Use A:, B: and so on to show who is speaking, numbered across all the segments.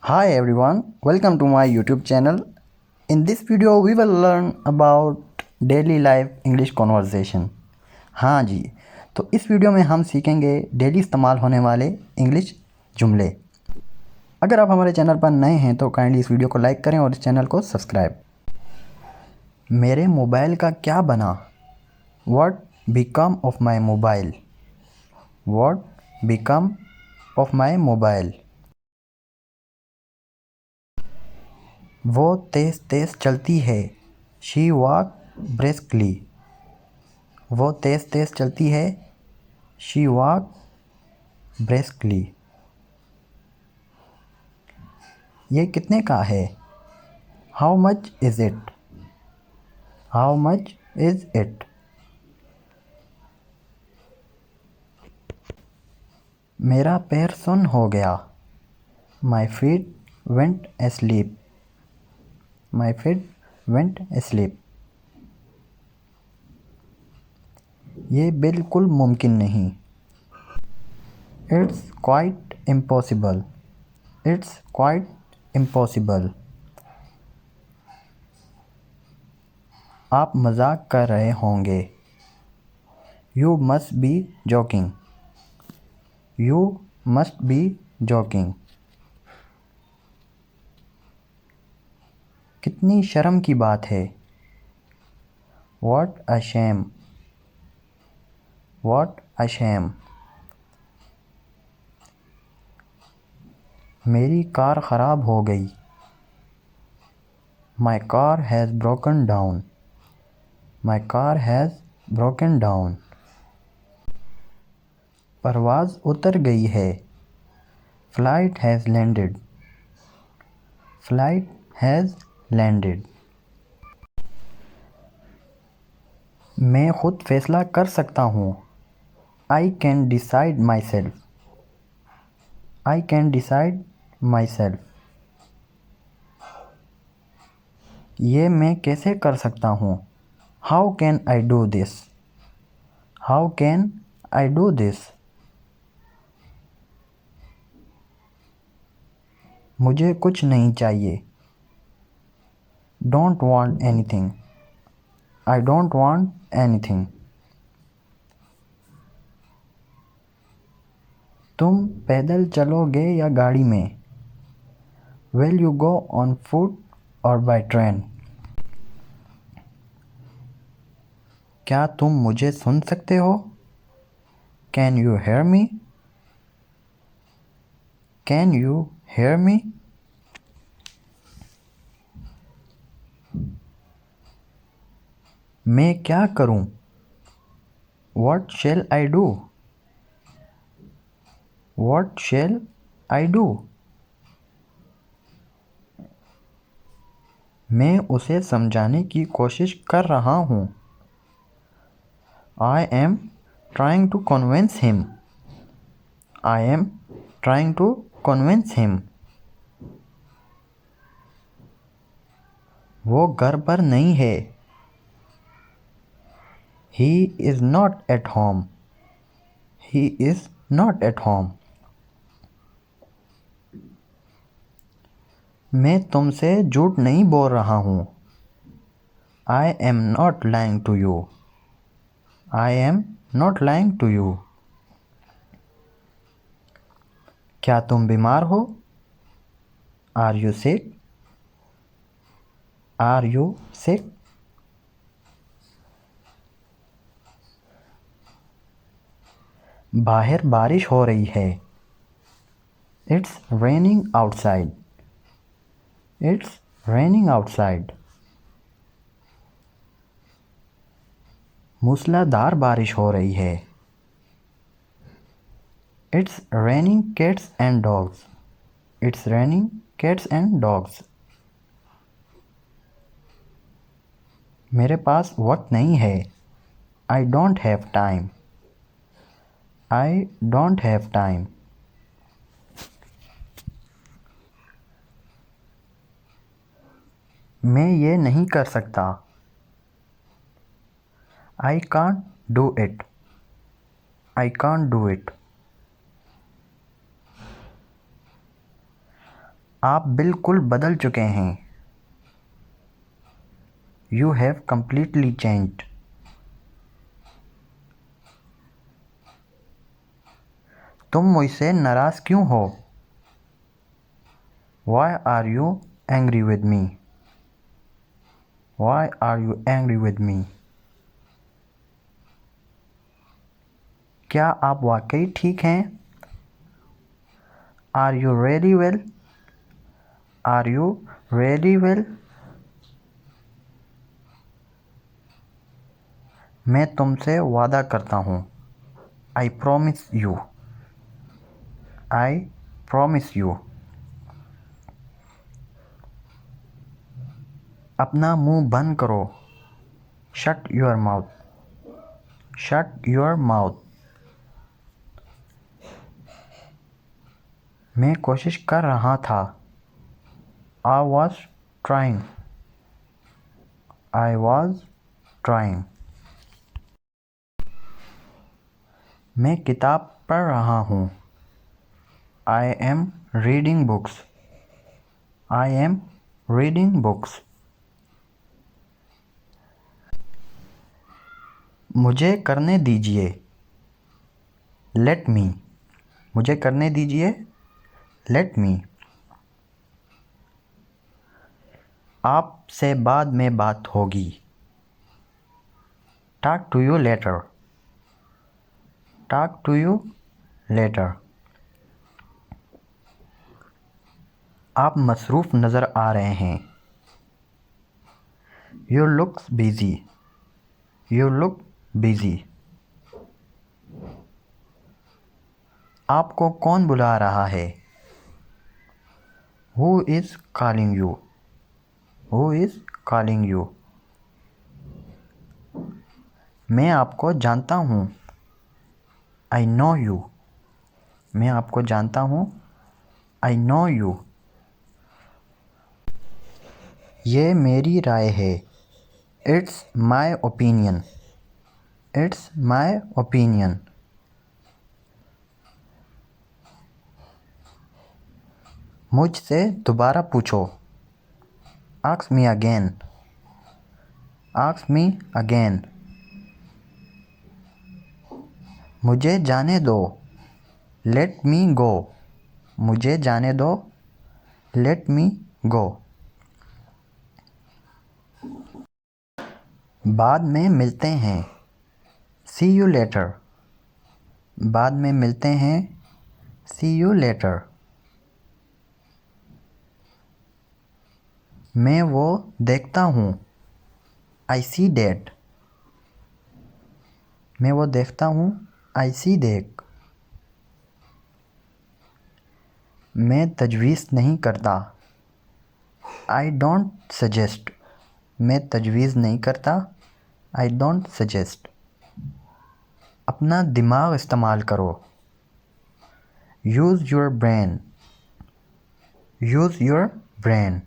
A: Hi everyone, welcome to my YouTube channel. In this video we will learn about daily life English conversation. हाँ जी, तो इस video में हम सीखेंगे daily इस्तेमाल होने वाले इंग्लिश जुमले। अगर आप हमारे चैनल पर नए हैं तो काइंडली इस वीडियो को लाइक करें और इस चैनल को सब्सक्राइब। मेरे मोबाइल का क्या बना? What become of my mobile? What become of my mobile? वो तेज़ तेज़ चलती है। She walk briskly. वो तेज़ तेज़ चलती है। She walk briskly. ये कितने का है? How much is it? How much is it? मेरा पैर सुन्न हो गया। My feet went asleep. My feet went asleep. ये बिल्कुल मुमकिन नहीं। It's quite impossible. It's quite impossible. आप मजाक कर रहे होंगे। You must be joking. You must be joking. कितनी शर्म की बात है। What a shame. What a shame. मेरी कार ख़राब हो गई। My car has broken down. My car has broken down. परवाज़ उतर गई है। Flight has landed. Flight has landed. मैं खुद फैसला कर सकता हूँ। I can decide myself. I can decide myself. ये मैं कैसे कर सकता हूँ? How can I do this? How can I do this? मुझे कुछ नहीं चाहिए। Don't want anything. I don't want anything. तुम पैदल चलोगे या गाड़ी में? Will you go on foot or by train? क्या तुम मुझे सुन सकते हो? Can you hear me? Can you hear me? मैं क्या करूं? What shall I do? What shall I do? मैं उसे समझाने की कोशिश कर रहा हूँ। I am trying to convince him. I am trying to convince him. वो घर पर नहीं है। He is not at home. He is not at home. मैं तुमसे झूठ नहीं बोल रहा हूँ। I am not lying to you. I am not lying to you. क्या तुम बीमार हो? Are you sick? Are you sick? बाहर बारिश हो रही है। It's raining outside. It's raining outside. मूसलाधार बारिश हो रही है। It's raining cats and dogs. It's raining cats and dogs. मेरे पास वक्त नहीं है। I don't have time. I don't have time. मैं ये नहीं कर सकता। I can't do it. I can't do it. आप बिल्कुल बदल चुके हैं। You have completely changed. तुम मुझसे नाराज़ क्यों हो? Why are you angry with me? Why are you angry with me? क्या आप वाकई ठीक हैं? Are you really well? Are you really well? मैं तुमसे वादा करता हूँ। I promise you. I promise you. अपना मुंह बंद करो। Shut your mouth. Shut your mouth. मैं कोशिश कर रहा था। I was trying. I was trying. मैं किताब पढ़ रहा हूँ। I am reading books. I am reading books. मुझे करने दीजिए। Let me. मुझे करने दीजिए। Let me. आपसे बाद में बात होगी। Talk to you later. Talk to you later. आप मसरूफ़ नज़र आ रहे हैं। You looks busy. You look busy. आपको कौन बुला रहा है? Who is calling you? Who is calling you? मैं आपको जानता हूँ। I know you. मैं आपको जानता हूँ। I know you. ये मेरी राय है। It's my opinion. It's my opinion. मुझसे दोबारा पूछो। Ask me again. Ask me again. मुझे जाने दो। लेट मी गो। मुझे जाने दो। लेट मी गो। बाद में मिलते हैं। सी यू लेटर। बाद में मिलते हैं। सी यू लेटर। मैं वो देखता हूँ। आई सी डेट। मैं वो देखता हूँ। आई सी देख। मैं तजवीज़ नहीं करता। I don't suggest. मैं तजवीज़ नहीं करता। I don't suggest. अपना दिमाग इस्तेमाल करो। Use your brain. Use your brain.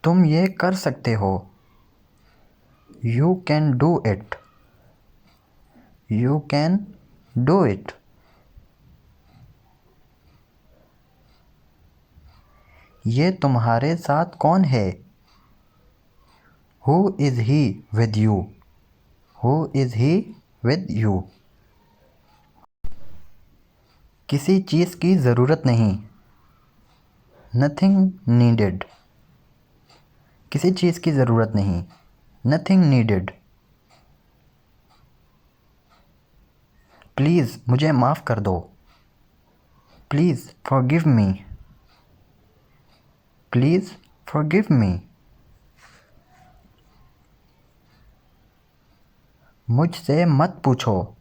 A: तुम ये कर सकते हो। You can do it. You can do it. ये तुम्हारे साथ कौन है? Who is he with you? Who is he with you? किसी चीज़ की ज़रूरत नहीं। Nothing needed. किसी चीज़ की ज़रूरत नहीं। Nothing needed. प्लीज़ मुझे माफ़ कर दो। Please forgive me. Please forgive me. मुझसे मत पूछो।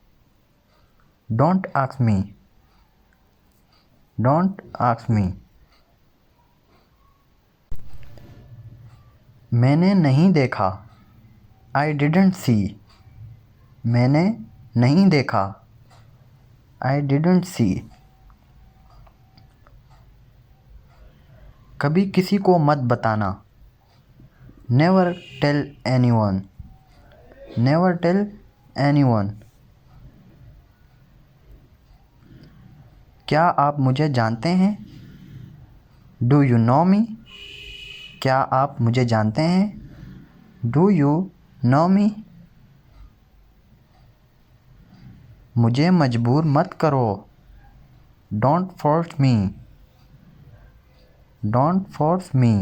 A: Don't ask me. Don't ask me. मैंने नहीं देखा। I didn't see. मैंने नहीं देखा। I didn't see. कभी किसी को मत बताना। Never tell anyone. Never tell anyone. क्या आप मुझे जानते हैं? Do you know me? क्या आप मुझे जानते हैं? Do you know me? मुझे मजबूर मत करो। Don't force me. Don't force मी।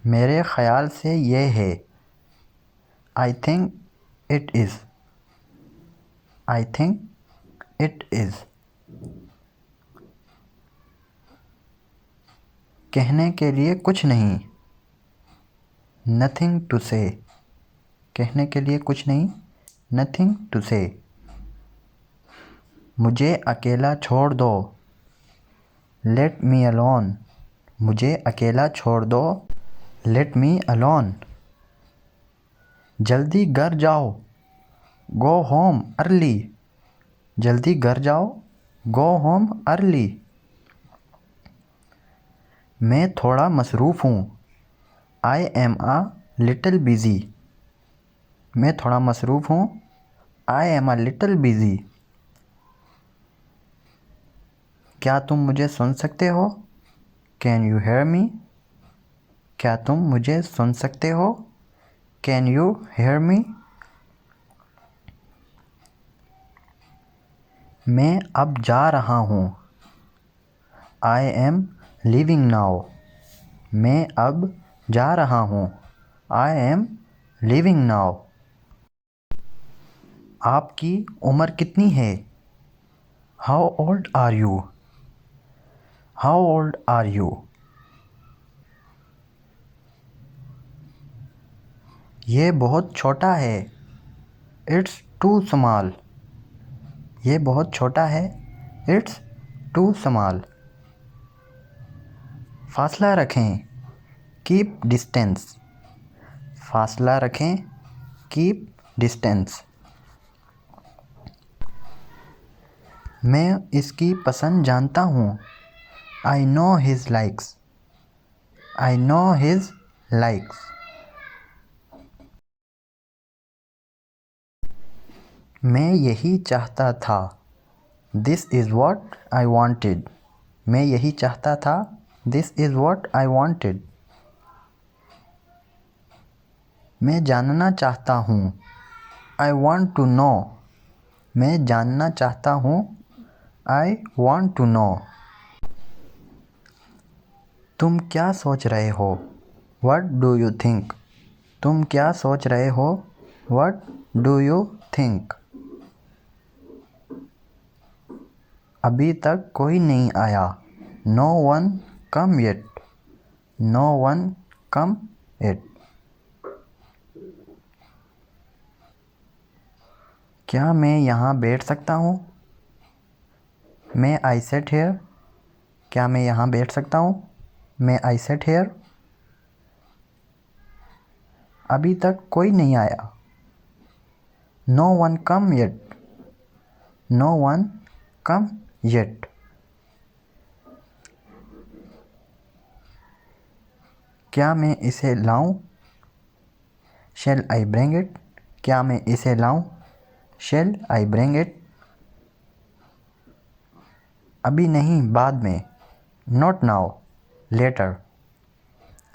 A: मेरे ख़याल से ये है। I think it is. I think it is. कहने के लिए कुछ नहीं। नथिंग टू से। कहने के लिए कुछ नहीं। नथिंग टू से। मुझे अकेला छोड़ दो। Let me alone. मुझे अकेला छोड़ दो। Let me alone. जल्दी घर जाओ। Go home early. जल्दी घर जाओ। Go home early. मैं थोड़ा मसरूफ़ हूँ। I M uh little busy. मैं थोड़ा मसरूफ़ हूँ। I M uh little busy. क्या तुम मुझे सुन सकते हो? Can you hear me? क्या तुम मुझे सुन सकते हो? Can you hear me? मैं अब जा रहा हूँ। I am leaving now. मैं अब जा रहा हूँ। I am leaving now. आपकी उम्र कितनी है? How old are you? How old are you? ये बहुत छोटा है। It's too small. ये बहुत छोटा है। It's too small. फासला रखें। Keep distance. फासला रखें। Keep distance. मैं इसकी पसंद जानता हूँ। I know his likes. I know his likes. मैं यही चाहता था। This is what I wanted. मैं यही चाहता था। This is what I wanted. मैं जानना चाहता हूँ। I want to know. मैं जानना चाहता हूँ। I want to know. तुम क्या सोच रहे हो? What do you think? तुम क्या सोच रहे हो? What do you think? अभी तक कोई नहीं आया। No one come yet. No one come yet. क्या मैं यहाँ बैठ सकता हूँ? मैं आई सेट हेयर। क्या मैं यहाँ बैठ सकता हूँ? मैं आई सेट हेयर। अभी तक कोई नहीं आया। No one come yet. No one come yet. क्या मैं इसे लाऊं? Shall I bring it? क्या मैं इसे लाऊं? Shall I bring it? अभी नहीं, बाद में। Not now, later.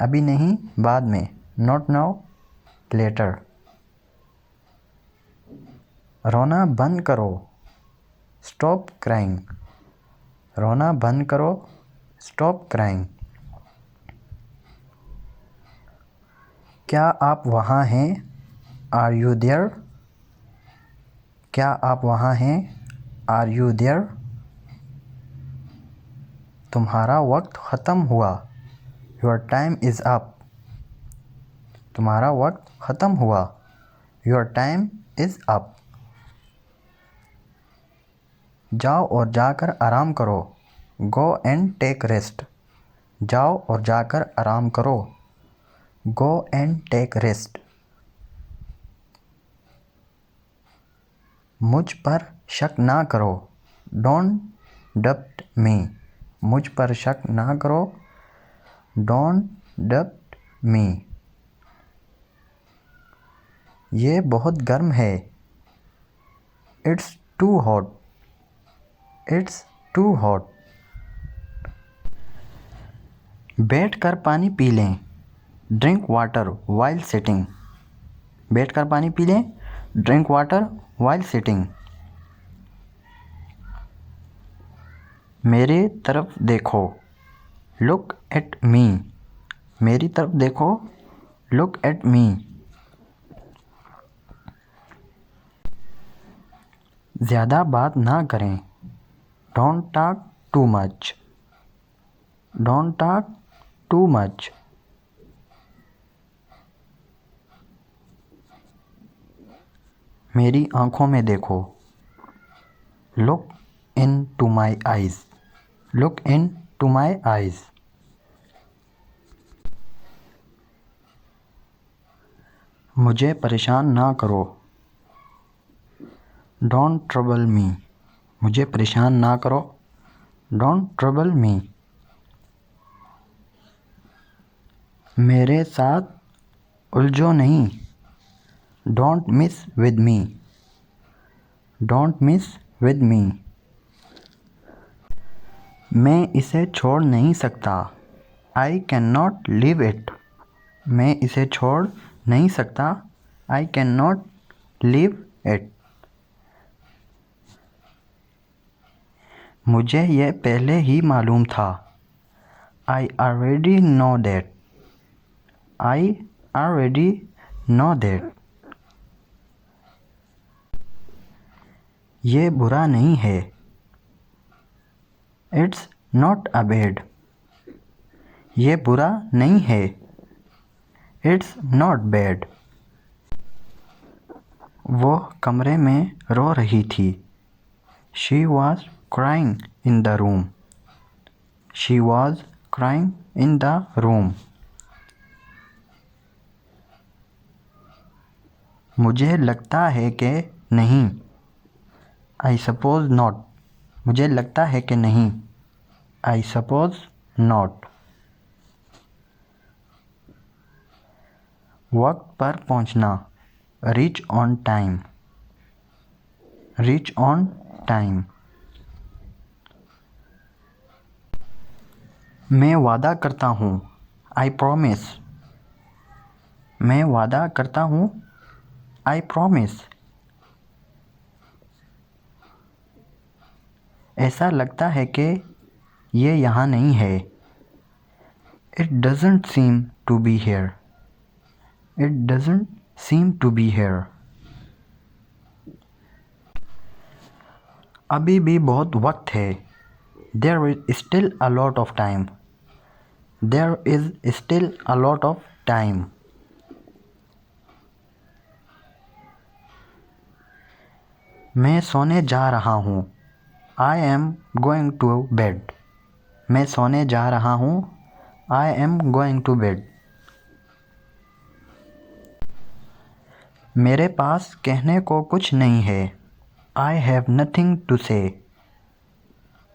A: अभी नहीं, बाद में। Not now, later. रोना बंद करो। Stop crying. रोना बंद करो। Stop crying. क्या आप वहाँ हैं? Are you there? क्या आप वहाँ हैं? Are you there? तुम्हारा वक्त ख़त्म हुआ। Your time is up. तुम्हारा वक्त ख़त्म हुआ। Your time is up. जाओ और जाकर आराम करो। Go and take rest. जाओ और जाकर आराम करो। Go and take rest. मुझ पर शक ना करो। डोंट डब्ट मी। मुझ पर शक ना करो। डोंट डब्ट मी। ये बहुत गर्म है। It's too hot. It's too hot. बैठ कर पानी पी लें, ड्रिंक वाटर वाइल सिटिंग। बैठ कर पानी पी लें, ड्रिंक वाटर वाइल सिटिंग। मेरे तरफ देखो, लुक एट मी। मेरी तरफ देखो, लुक एट मी। ज़्यादा बात ना करें, don't talk too much. Don't talk too much. मेरी आँखों में देखो, look into my eyes. Look into my eyes. मुझे परेशान ना करो, डोंट ट्रबल मी। मुझे परेशान ना करो, डोंट ट्रबल मी। मेरे साथ उलझो नहीं, don't miss with me. Don't miss with me. मैं इसे छोड़ नहीं सकता, I can not leave it. मैं इसे छोड़ नहीं सकता, I can not leave it. मुझे यह पहले ही मालूम था, I already know that. I already know that. ये बुरा नहीं है, इट्स नॉट अ बैड। ये बुरा नहीं है, इट्स नॉट बैड। वो कमरे में रो रही थी, she was crying in the room. She was crying in the room. मुझे लगता है कि नहीं, आई सपोज नॉट। मुझे लगता है कि नहीं, आई सपोज नॉट। वक्त पर पहुंचना, reach on time. Reach on time. मैं वादा करता हूँ, आई प्रॉमिस। मैं वादा करता हूँ, आई प्रॉमिस। ऐसा लगता है कि ये यहाँ नहीं है, it doesn't seem to be here. It doesn't seem to be here. अभी भी बहुत वक्त है, there is still a lot of time. There is still a lot of time. मैं सोने जा रहा हूँ, I am going to bed. मैं सोने जा रहा हूँ, I am going to bed. मेरे पास कहने को कुछ नहीं है, आई हैव नथिंग टू से।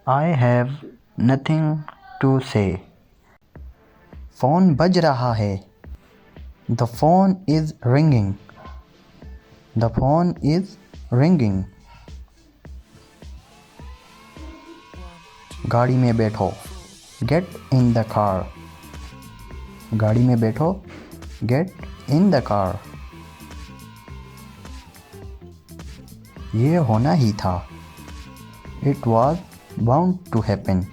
A: आई हैव नथिंग टू से। फ़ोन बज रहा है, the phone is ringing. The phone is ringing. गाड़ी में बैठो, गेट इन द कार। गाड़ी में बैठो, गेट इन द कार। ये होना ही था, it was bound to happen.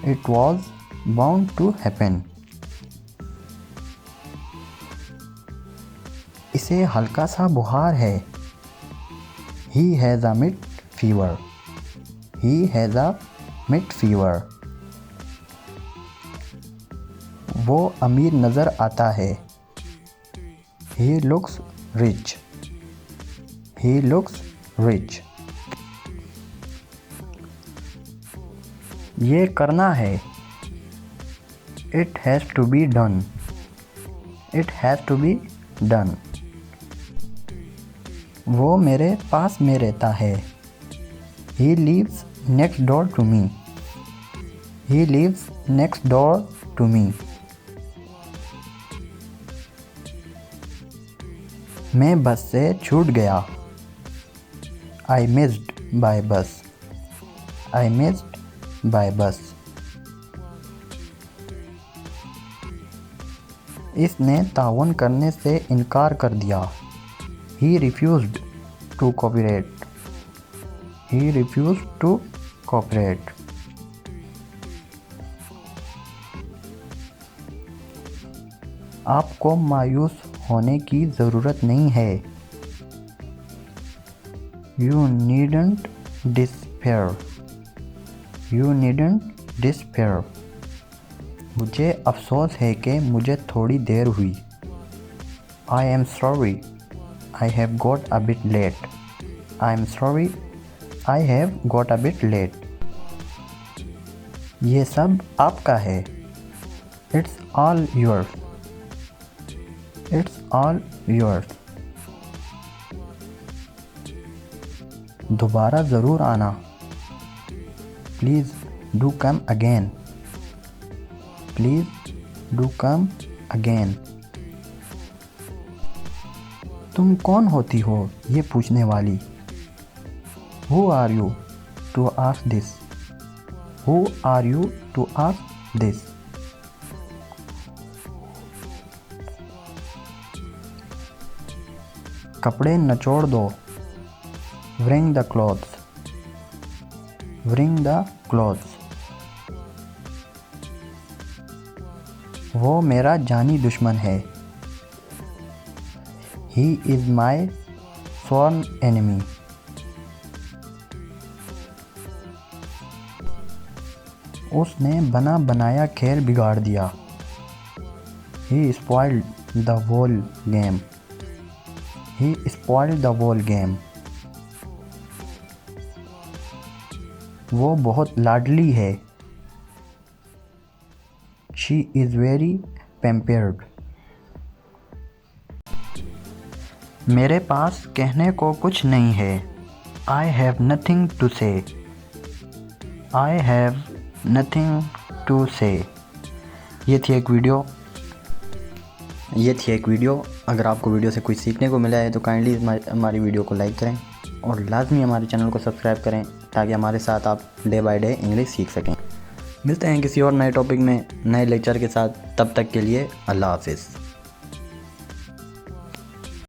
A: It was bound to happen. इसे हल्का सा बुखार है, he has a mid fever. He has a mid fever. वो अमीर नज़र आता है, he looks rich. He looks rich. ये करना है, it has to be done. It has to be done. वो मेरे पास में रहता है, he lives next door to me. He lives next door to मी। मैं बस से छूट गया, आई मिस्ड बाय बस। I missed by bus. इसने ताउन करने से इनकार कर दिया. He refused to cooperate. He refused to cooperate. आपको मायूस होने की ज़रूरत नहीं है. You needn't despair. You needn't despair. मुझे अफसोस है कि मुझे थोड़ी देर हुई. I am sorry. I have got a bit late. I am sorry. I have got a bit late. ये सब आपका है. It's all yours. It's all yours. दोबारा ज़रूर आना. Please do come again. Please do come again. तुम कौन होती हो ये पूछने वाली. Who are you to ask this? Who are you to ask this? कपड़े नचोड़ दो. Wring the clothes. Wring the clothes. वो मेरा जानी दुश्मन है. He is my sworn enemy. उसने बना बनाया खेल बिगाड़ दिया. He spoiled the whole game. He spoiled the whole game. वो बहुत लाडली है. She is very pampered. मेरे पास कहने को कुछ नहीं है. I have nothing to say. I have nothing to say. ये थी एक वीडियो. अगर आपको वीडियो से कुछ सीखने को मिला है तो काइंडली हमारी वीडियो को लाइक करें और लाजमी हमारे चैनल को सब्सक्राइब करें ताकि हमारे साथ आप डे बाय डे इंग्लिश सीख सकें. मिलते हैं किसी और नए टॉपिक में नए लेक्चर के साथ. तब तक के लिए अल्लाह हाफिज़.